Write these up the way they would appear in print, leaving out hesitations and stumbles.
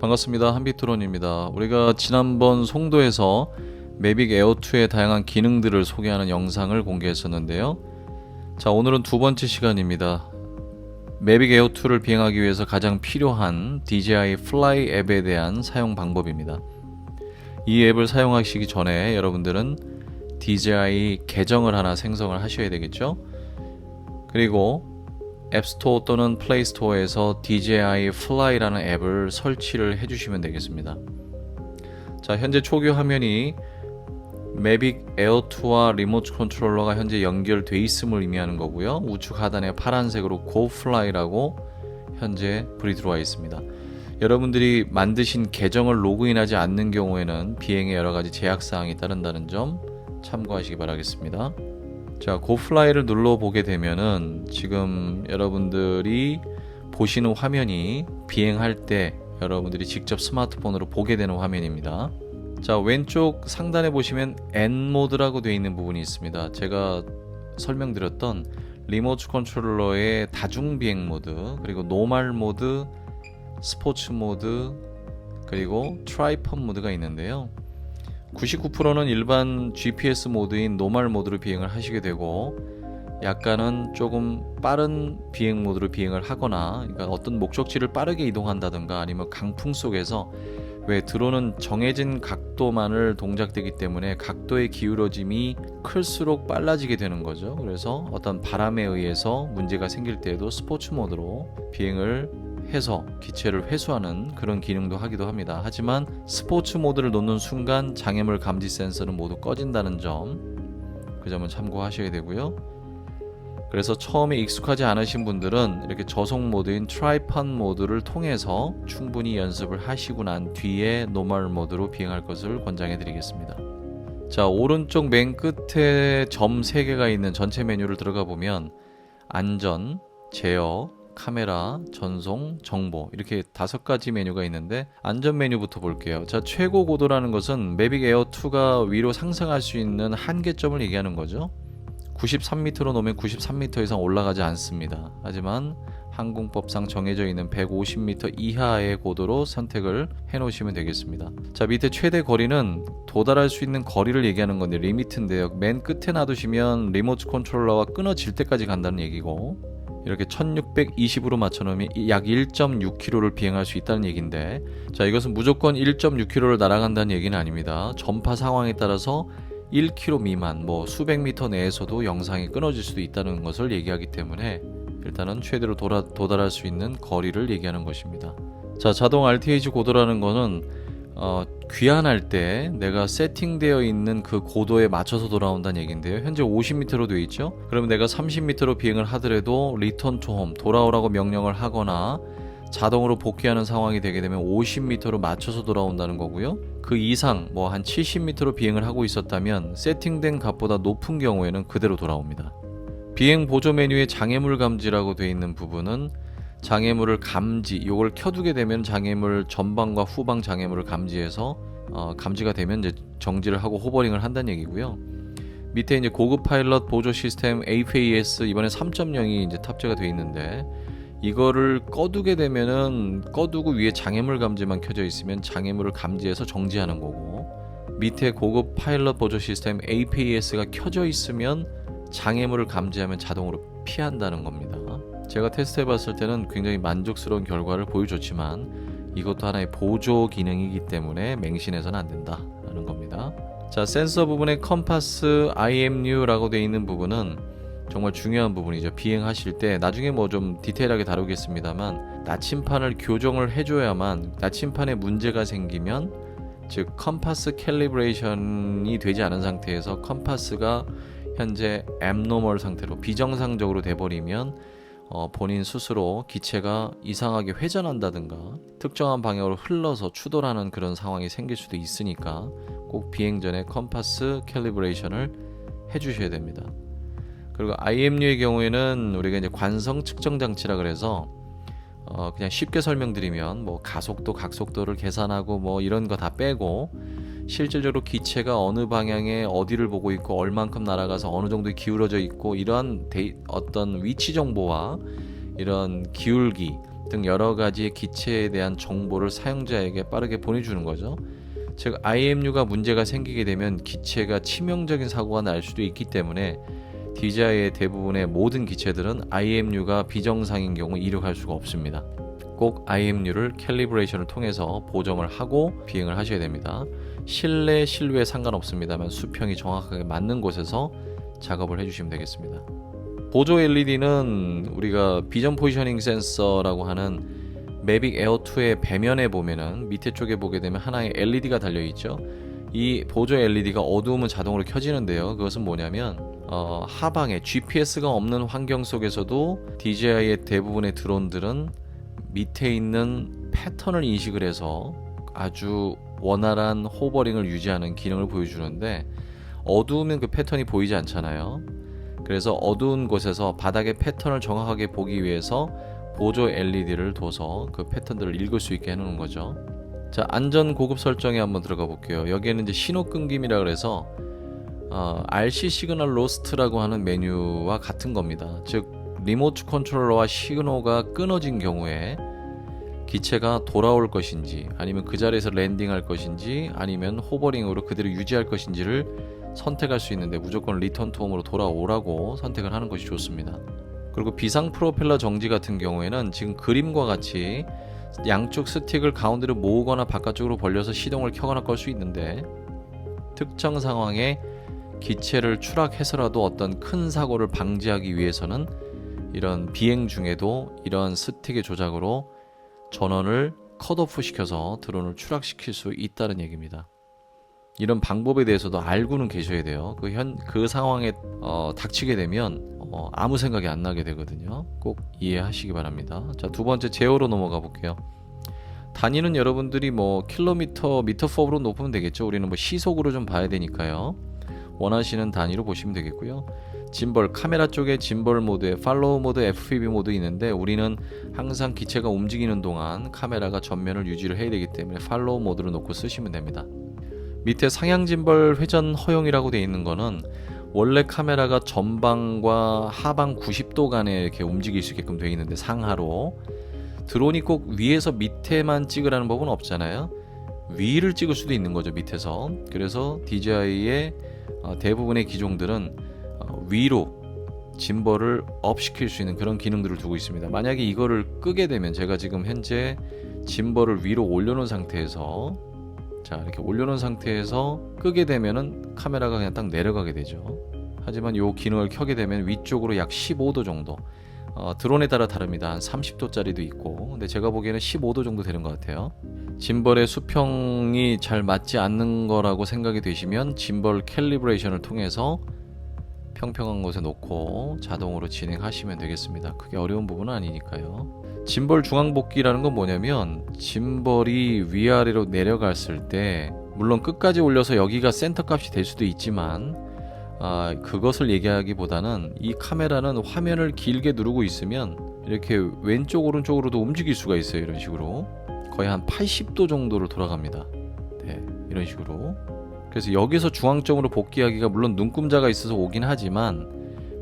반갑습니다. 한빛드론입니다. 우리가 지난번 송도에서 매빅 에어2의 다양한 기능들을 소개하는 영상을 공개했었는데요. 자, 오늘은 두 번째 시간입니다. 매빅 에어2를 비행하기 위해서 가장 필요한 DJI Fly 앱에 대한 사용 방법입니다. 이 앱을 사용하시기 전에 여러분들은 DJI 계정을 하나 생성을 하셔야 되겠죠. 그리고 앱스토어 또는 플레이스토어에서 DJI Fly라는 앱을 설치를 해주시면 되겠습니다. 자, 현재 초기 화면이 매빅 에어2와 리모트 컨트롤러가 현재 연결되어 있음을 의미하는 거고요. 우측 하단에 파란색으로 Go Fly라고 현재 불이 들어와 있습니다. 여러분들이 만드신 계정을 로그인하지 않는 경우에는 비행에 여러가지 제약사항이 따른다는 점 참고하시기 바라겠습니다. 자, 고플라이를 눌러보게 되면은 지금 여러분들이 보시는 화면이 비행할 때 여러분들이 직접 스마트폰으로 보게 되는 화면입니다. 자, 왼쪽 상단에 보시면 N 모드라고 되어 있는 부분이 있습니다. 제가 설명드렸던 리모트 컨트롤러의 다중 비행 모드, 그리고 노멀 모드, 스포츠 모드, 그리고 트라이펀 모드가 있는데요. 99%는 일반 GPS 모드인 노멀 모드로 비행을 하시게 되고, 약간은 조금 빠른 비행 모드로 비행을 하거나, 그러니까 어떤 목적지를 빠르게 이동한다든가 아니면 강풍 속에서 왜 드론은 정해진 각도만을 동작되기 때문에 각도의 기울어짐이 클수록 빨라지게 되는 거죠. 그래서 어떤 바람에 의해서 문제가 생길 때에도 스포츠 모드로 비행을 해서 기체를 회수하는 그런 기능도 하기도 합니다. 하지만 스포츠 모드를 놓는 순간 장애물 감지 센서는 모두 꺼진다는 점, 그 점은 참고하셔야 되고요. 그래서 처음에 익숙하지 않으신 분들은 이렇게 저속 모드인 트라이펀 모드를 통해서 충분히 연습을 하시고 난 뒤에 노멀 모드로 비행할 것을 권장해 드리겠습니다. 자, 오른쪽 맨 끝에 점 3개가 있는 전체 메뉴를 들어가 보면 안전, 제어, 카메라, 전송, 정보, 이렇게 5가지 메뉴가 있는데 안전 메뉴부터 볼게요. 자, 최고 고도라는 것은 매빅 에어2가 위로 상승할 수 있는 한계점을 얘기하는 거죠. 93m로 놓으면 93m 이상 올라가지 않습니다. 하지만 항공법상 정해져 있는 150m 이하의 고도로 선택을 해 놓으시면 되겠습니다. 자, 밑에 최대 거리는 도달할 수 있는 거리를 얘기하는 건데 리미트인데요. 맨 끝에 놔두시면 리모트 컨트롤러가 끊어질 때까지 간다는 얘기고, 이렇게 1620으로 맞춰놓으면 약 1.6km를 비행할 수 있다는 얘기인데, 자, 이것은 무조건 1.6km를 날아간다는 얘기는 아닙니다. 전파 상황에 따라서 1km 미만, 수백 미터 내에서도 영상이 끊어질 수도 있다는 것을 얘기하기 때문에 일단은 최대로 도달할 수 있는 거리를 얘기하는 것입니다. 자, 자동 RTH 고도라는 거는 귀환할 때 내가 세팅되어 있는 그 고도에 맞춰서 돌아온다는 얘기인데요. 현재 50m로 되어 있죠. 그러면 내가 30m로 비행을 하더라도 리턴 투 홈, 돌아오라고 명령을 하거나 자동으로 복귀하는 상황이 되게 되면 50m로 맞춰서 돌아온다는 거고요. 그 이상 한 70m로 비행을 하고 있었다면 세팅된 값보다 높은 경우에는 그대로 돌아옵니다. 비행 보조 메뉴에 장애물 감지라고 되어 있는 부분은 장애물을 감지, 이걸 켜두게 되면 장애물 전방과 후방 장애물을 감지해서 감지가 되면 이제 정지를 하고 호버링을 한다는 얘기고요. 밑에 이제 고급 파일럿 보조 시스템 AFAS 이번에 3.0이 이제 탑재가 되어 있는데, 이거를 꺼두게 되면은 꺼두고 위에 장애물 감지만 켜져 있으면 장애물을 감지해서 정지하는 거고, 밑에 고급 파일럿 보조 시스템 APAS가 켜져 있으면 장애물을 감지하면 자동으로 피한다는 겁니다. 제가 테스트해 봤을 때는 굉장히 만족스러운 결과를 보여줬지만 이것도 하나의 보조 기능이기 때문에 맹신해서는 안 된다라는 겁니다. 자, 센서 부분에 컴파스 IMU라고 되어 있는 부분은 정말 중요한 부분이죠. 비행하실 때 나중에 좀 디테일하게 다루겠습니다만 나침판을 교정을 해줘야만, 나침판에 문제가 생기면, 즉 컴파스 캘리브레이션이 되지 않은 상태에서 컴파스가 현재 abnormal 상태로 비정상적으로 돼버리면 본인 스스로 기체가 이상하게 회전한다든가 특정한 방향으로 흘러서 추돌하는 그런 상황이 생길 수도 있으니까 꼭 비행 전에 컴파스 캘리브레이션을 해주셔야 됩니다. 그리고 IMU의 경우에는 우리가 이제 관성 측정 장치라 그래서 그냥 쉽게 설명드리면 가속도, 각속도를 계산하고 이런 거 다 빼고 실질적으로 기체가 어느 방향에 어디를 보고 있고 얼만큼 날아가서 어느 정도 기울어져 있고 이러한 어떤 위치 정보와 이런 기울기, 등 여러 가지의 기체에 대한 정보를 사용자에게 빠르게 보내주는 거죠. 즉 IMU가 문제가 생기게 되면 기체가 치명적인 사고가 날 수도 있기 때문에 DJI의 대부분의 모든 기체들은 IMU가 비정상인 경우 이륙할 수가 없습니다. 꼭 IMU를 캘리브레이션을 통해서 보정을 하고 비행을 하셔야 됩니다. 실내, 실외 상관없습니다만 수평이 정확하게 맞는 곳에서 작업을 해주시면 되겠습니다. 보조 LED는 우리가 비전 포지셔닝 센서라고 하는 매빅 에어 2의 배면에 보면은 밑에 쪽에 보게 되면 하나의 LED가 달려 있죠. 이 보조 LED가 어두우면 자동으로 켜지는데요. 그것은 뭐냐면 하방에 GPS가 없는 환경 속에서도 DJI의 대부분의 드론들은 밑에 있는 패턴을 인식을 해서 아주 원활한 호버링을 유지하는 기능을 보여주는데 어두우면 그 패턴이 보이지 않잖아요. 그래서 어두운 곳에서 바닥의 패턴을 정확하게 보기 위해서 보조 LED를 둬서 그 패턴들을 읽을 수 있게 해놓는 거죠. 자, 안전 고급 설정에 한번 들어가 볼게요. 여기에는 이제 신호 끊김이라 그래서 RC 시그널 로스트라고 하는 메뉴와 같은 겁니다. 즉 리모트 컨트롤러와 신호가 끊어진 경우에 기체가 돌아올 것인지 아니면 그 자리에서 랜딩할 것인지 아니면 호버링으로 그대로 유지할 것인지를 선택할 수 있는데 무조건 리턴 투 홈으로 돌아오라고 선택을 하는 것이 좋습니다. 그리고 비상 프로펠러 정지 같은 경우에는 지금 그림과 같이 양쪽 스틱을 가운데로 모으거나 바깥쪽으로 벌려서 시동을 켜거나 끌 수 있는데 특정 상황에 기체를 추락해서라도 어떤 큰 사고를 방지하기 위해서는 이런 비행 중에도 이런 스틱의 조작으로 전원을 컷오프 시켜서 드론을 추락시킬 수 있다는 얘기입니다. 이런 방법에 대해서도 알고는 계셔야 돼요. 그 상황에 닥치게 되면 아무 생각이 안 나게 되거든요. 꼭 이해하시기 바랍니다. 자, 두 번째 제어로 넘어가 볼게요. 단위는 여러분들이 뭐 킬로미터, 미터법으로 높으면 되겠죠. 우리는 뭐 시속으로 좀 봐야 되니까요. 원하시는 단위로 보시면 되겠고요. 짐벌, 카메라 쪽에 짐벌 모드에 팔로우 모드, FPV 모드 있는데 우리는 항상 기체가 움직이는 동안 카메라가 전면을 유지를 해야 되기 때문에 팔로우 모드를 놓고 쓰시면 됩니다. 밑에 상향 짐벌 회전 허용이라고 되어 있는 거는 원래 카메라가 전방과 하방 90도 간에 이렇게 움직일 수 있게끔 되어 있는데 상하로 드론이 꼭 위에서 밑에만 찍으라는 법은 없잖아요. 위를 찍을 수도 있는 거죠, 밑에서. 그래서 DJI의 대부분의 기종들은 위로 짐벌을 업 시킬 수 있는 그런 기능들을 두고 있습니다. 만약에 이거를 끄게 되면 제가 지금 현재 짐벌을 위로 올려놓은 상태에서 자, 이렇게 올려놓은 상태에서 끄게 되면은 카메라가 그냥 딱 내려가게 되죠. 하지만 이 기능을 켜게 되면 위쪽으로 약 15도 정도, 드론에 따라 다릅니다. 한 30도짜리도 있고, 근데 제가 보기에는 15도 정도 되는 것 같아요. 짐벌의 수평이 잘 맞지 않는 거라고 생각이 되시면 짐벌 캘리브레이션을 통해서 평평한 곳에 놓고 자동으로 진행하시면 되겠습니다. 그게 어려운 부분은 아니니까요. 짐벌 중앙복귀라는 건 뭐냐면 짐벌이 위아래로 내려갔을 때 물론 끝까지 올려서 여기가 센터 값이 될 수도 있지만 그것을 얘기하기보다는 이 카메라는 화면을 길게 누르고 있으면 이렇게 왼쪽 오른쪽으로도 움직일 수가 있어요. 이런 식으로 거의 한 80도 정도를 돌아갑니다. 네, 이런 식으로. 그래서 여기서 중앙점으로 복귀하기가 물론 눈금자가 있어서 오긴 하지만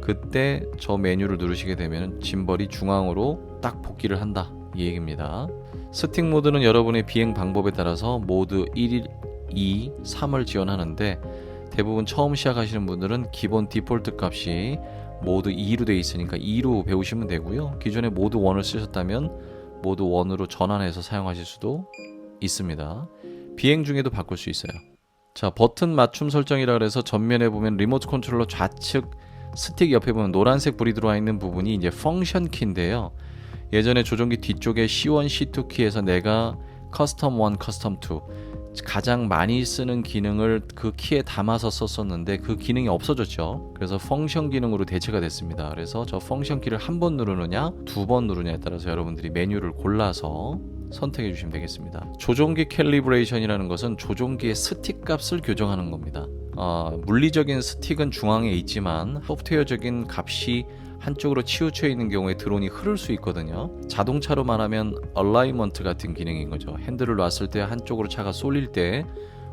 그때 저 메뉴를 누르시게 되면 짐벌이 중앙으로 딱 복귀를 한다, 이 얘기입니다. 스틱 모드는 여러분의 비행 방법에 따라서 모드 1, 2, 3을 지원하는데 대부분 처음 시작하시는 분들은 기본 디폴트 값이 모드 2로 되어 있으니까 2로 배우시면 되고요. 기존에 모드 1을 쓰셨다면 모드 1으로 전환해서 사용하실 수도 있습니다. 비행 중에도 바꿀 수 있어요. 자, 버튼 맞춤 설정이라 그래서 전면에 보면 리모트 컨트롤러 좌측 스틱 옆에 보면 노란색 불이 들어와 있는 부분이 이제 펑션 키인데요. 예전에 조종기 뒤쪽에 C1, C2 키에서 내가 커스텀 1, 커스텀 2 가장 많이 쓰는 기능을 그 키에 담아서 썼었는데 그 기능이 없어졌죠. 그래서 펑션 기능으로 대체가 됐습니다. 그래서 저 펑션 키를 한 번 누르느냐 두 번 누르냐에 따라서 여러분들이 메뉴를 골라서 선택해 주시면 되겠습니다. 조종기 캘리브레이션이라는 것은 조종기의 스틱 값을 교정하는 겁니다. 물리적인 스틱은 중앙에 있지만 소프트웨어적인 값이 한쪽으로 치우쳐 있는 경우에 드론이 흐를 수 있거든요. 자동차로 말하면 얼라이먼트 같은 기능인 거죠. 핸들을 놨을 때 한쪽으로 차가 쏠릴 때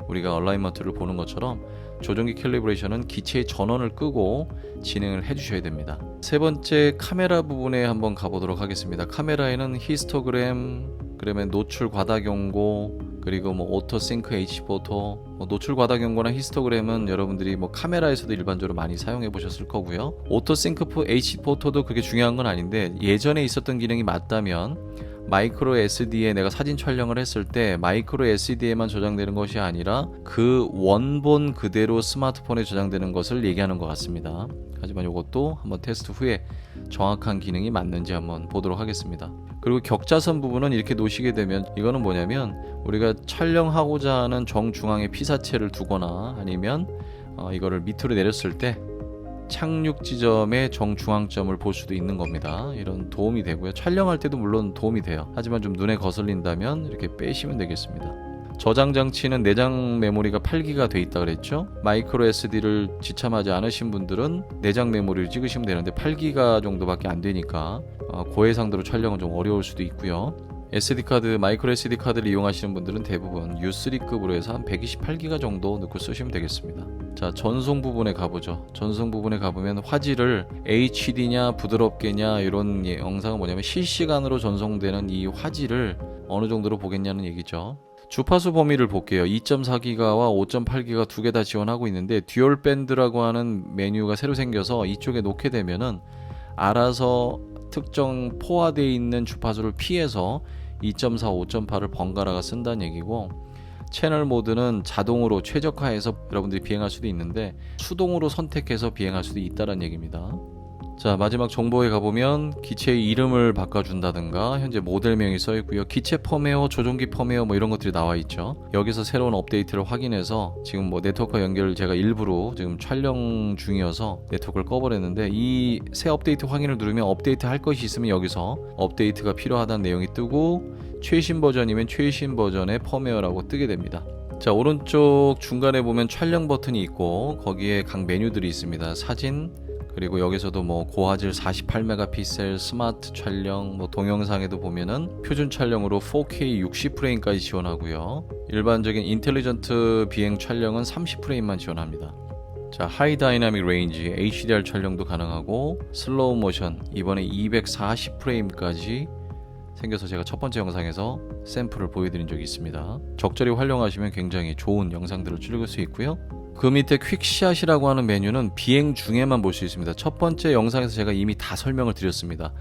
우리가 얼라이먼트를 보는 것처럼 조종기 캘리브레이션은 기체의 전원을 끄고 진행을 해주셔야 됩니다. 세 번째 카메라 부분에 한번 가보도록 하겠습니다. 카메라에는 히스토그램, 그러면 노출 과다 경고, 그리고 뭐 오토 싱크 H 포토, 노출 과다 경고나 히스토그램은 여러분들이 뭐 카메라에서도 일반적으로 많이 사용해 보셨을 거고요. 오토 싱크 H 포토도 그게 중요한 건 아닌데, 예전에 있었던 기능이 맞다면 마이크로 SD에 내가 사진 촬영을 했을 때 마이크로 SD에만 저장되는 것이 아니라 그 원본 그대로 스마트폰에 저장되는 것을 얘기하는 것 같습니다. 하지만 이것도 한번 테스트 후에 정확한 기능이 맞는지 한번 보도록 하겠습니다. 그리고 격자선 부분은 이렇게 놓으시게 되면, 이거는 뭐냐면 우리가 촬영하고자 하는 정중앙에 피사체를 두거나 아니면 이거를 밑으로 내렸을 때 착륙 지점의 정중앙점을 볼 수도 있는 겁니다. 이런 도움이 되고요. 촬영할 때도 물론 도움이 돼요. 하지만 좀 눈에 거슬린다면 이렇게 빼시면 되겠습니다. 저장 장치는 내장 메모리가 8기가 돼 있다 그랬죠. 마이크로 SD를 지참하지 않으신 분들은 내장 메모리를 찍으시면 되는데 8기가 정도밖에 안 되니까 고해상도로 촬영은 좀 어려울 수도 있고요. SD카드, 마이크로 SD 카드를 이용하시는 분들은 대부분 U3급으로 해서 한 128기가 정도 넣고 쓰시면 되겠습니다. 자, 전송 부분에 가보죠. 전송 부분에 가보면 화질을 HD냐 부드럽게냐 이런 영상은 뭐냐면 실시간으로 전송되는 이 화질을 어느 정도로 보겠냐는 얘기죠. 주파수 범위를 볼게요. 2.4기가와 5.8기가 두 개 다 지원하고 있는데 듀얼 밴드라고 하는 메뉴가 새로 생겨서 이쪽에 놓게 되면은 알아서 특정 포화되어 있는 주파수를 피해서 2.4, 5.8을 번갈아가 쓴다는 얘기고, 채널 모드는 자동으로 최적화해서 여러분들이 비행할 수도 있는데 수동으로 선택해서 비행할 수도 있다는 얘기입니다. 자, 마지막 정보에 가보면 기체의 이름을 바꿔준다든가 현재 모델명이 써있고요. 기체 펌웨어, 조종기 펌웨어 뭐 이런 것들이 나와있죠. 여기서 새로운 업데이트를 확인해서 지금 뭐 네트워크 연결을 제가 일부러 지금 촬영 중이어서 네트워크를 꺼버렸는데, 이 새 업데이트 확인을 누르면 업데이트 할 것이 있으면 여기서 업데이트가 필요하다는 내용이 뜨고, 최신 버전이면 최신 버전의 펌웨어라고 뜨게 됩니다. 자, 오른쪽 중간에 보면 촬영 버튼이 있고 거기에 각 메뉴들이 있습니다. 사진, 그리고 여기서도 뭐 고화질 48메가픽셀 스마트 촬영, 뭐 동영상에도 보면은 표준 촬영으로 4K 60프레임까지 지원하고요. 일반적인 인텔리전트 비행 촬영은 30프레임만 지원합니다. 자, 하이 다이나믹 레인지 HDR 촬영도 가능하고, 슬로우 모션 이번에 240프레임까지 생겨서 제가 첫 번째 영상에서 샘플을 보여드린 적이 있습니다. 적절히 활용하시면 굉장히 좋은 영상들을 찍을 수 있고요. 그 밑에 퀵샷이라고 하는 메뉴는 비행 중에만 볼 수 있습니다. 첫 번째 영상에서 제가 이미 다 설명을 드렸습니다.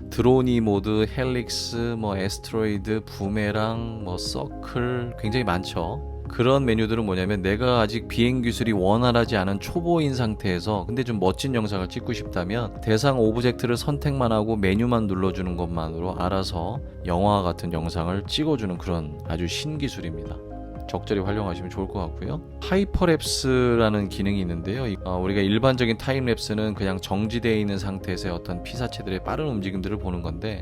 드로니 모드, 헬릭스, 뭐 에스트로이드, 부메랑, 뭐 서클 굉장히 많죠. 그런 메뉴들은 뭐냐면 내가 아직 비행 기술이 원활하지 않은 초보인 상태에서 근데 좀 멋진 영상을 찍고 싶다면 대상 오브젝트를 선택만 하고 메뉴만 눌러주는 것만으로 알아서 영화와 같은 영상을 찍어주는 그런 아주 신기술입니다. 적절히 활용하시면 좋을 것 같고요. 하이퍼랩스라는 기능이 있는데요. 우리가 일반적인 타임랩스는 그냥 정지되어 있는 상태에서의 어떤 피사체들의 빠른 움직임들을 보는 건데,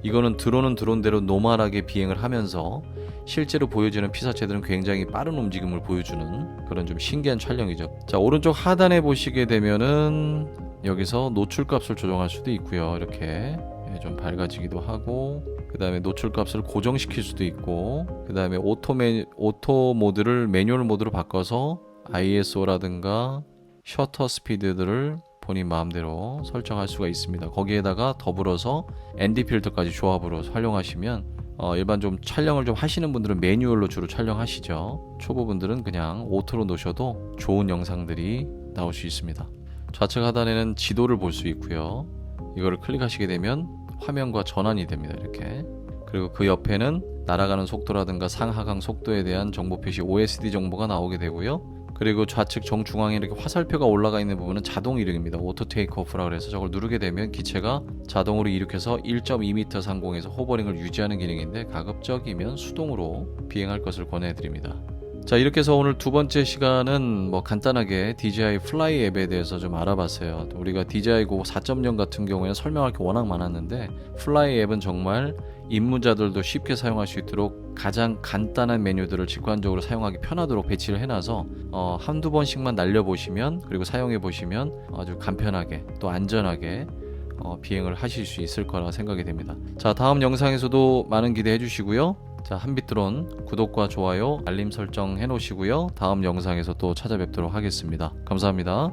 이거는 드론은 드론대로 노멀하게 비행을 하면서 실제로 보여지는 피사체들은 굉장히 빠른 움직임을 보여주는 그런 좀 신기한 촬영이죠. 자, 오른쪽 하단에 보시게 되면은 여기서 노출값을 조정할 수도 있고요. 이렇게 좀 밝아지기도 하고, 그 다음에 노출값을 고정시킬 수도 있고, 그 다음에 오토 모드를 매뉴얼 모드로 바꿔서 ISO라든가 셔터 스피드들을 본인 마음대로 설정할 수가 있습니다. 거기에다가 더불어서 ND 필터까지 조합으로 활용하시면 일반 좀 촬영을 좀 하시는 분들은 매뉴얼로 주로 촬영하시죠. 초보분들은 그냥 오토로 놓으셔도 좋은 영상들이 나올 수 있습니다. 좌측 하단에는 지도를 볼 수 있고요. 이거를 클릭하시게 되면 화면과 전환이 됩니다. 이렇게. 그리고 그 옆에는 날아가는 속도라든가 상하강 속도에 대한 정보 표시 OSD 정보가 나오게 되고요. 그리고 좌측 정중앙에 이렇게 화살표가 올라가 있는 부분은 자동 이륙입니다. 오토 테이크오프라 그래서 저걸 누르게 되면 기체가 자동으로 이륙해서 1.2m 상공에서 호버링을 유지하는 기능인데, 가급적이면 수동으로 비행할 것을 권해드립니다. 자, 이렇게 해서 오늘 두 번째 시간은 뭐 간단하게 DJI 플라이 앱에 대해서 좀 알아봤어요. 우리가 DJI 고 4.0 같은 경우에는 설명할 게 워낙 많았는데, 플라이 앱은 정말 입문자들도 쉽게 사용할 수 있도록 가장 간단한 메뉴들을 직관적으로 사용하기 편하도록 배치를 해놔서 한두 번씩만 날려보시면, 그리고 사용해보시면 아주 간편하게 또 안전하게 비행을 하실 수 있을 거라 생각이 됩니다. 자, 다음 영상에서도 많은 기대해 주시고요. 자, 한빛드론 구독과 좋아요, 알림 설정 해놓으시고요. 다음 영상에서 또 찾아뵙도록 하겠습니다. 감사합니다.